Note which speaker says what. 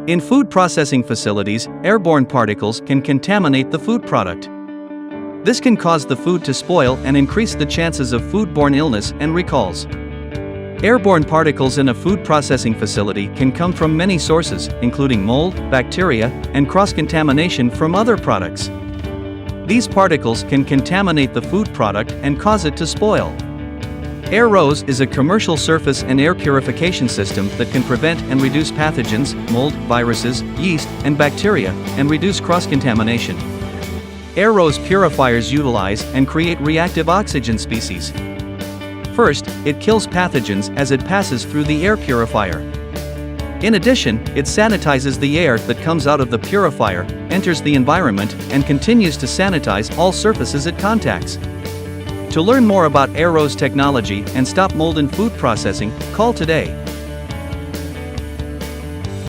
Speaker 1: In food processing facilities, airborne particles can contaminate the food product. This can cause the food to spoil and increase the chances of foodborne illness and recalls. Airborne particles in a food processing facility can come from many sources, including mold, bacteria, and cross-contamination from other products. These particles can contaminate the food product and cause it to spoil. AirROS is a commercial surface and air purification system that can prevent and reduce pathogens, mold, viruses, yeast, and bacteria, and reduce cross-contamination. AirROS purifiers utilize and create reactive oxygen species. First, it kills pathogens as it passes through the air purifier. In addition, it sanitizes the air that comes out of the purifier, enters the environment, and continues to sanitize all surfaces it contacts. To learn more about AirROS technology and stop mold in food processing, call today.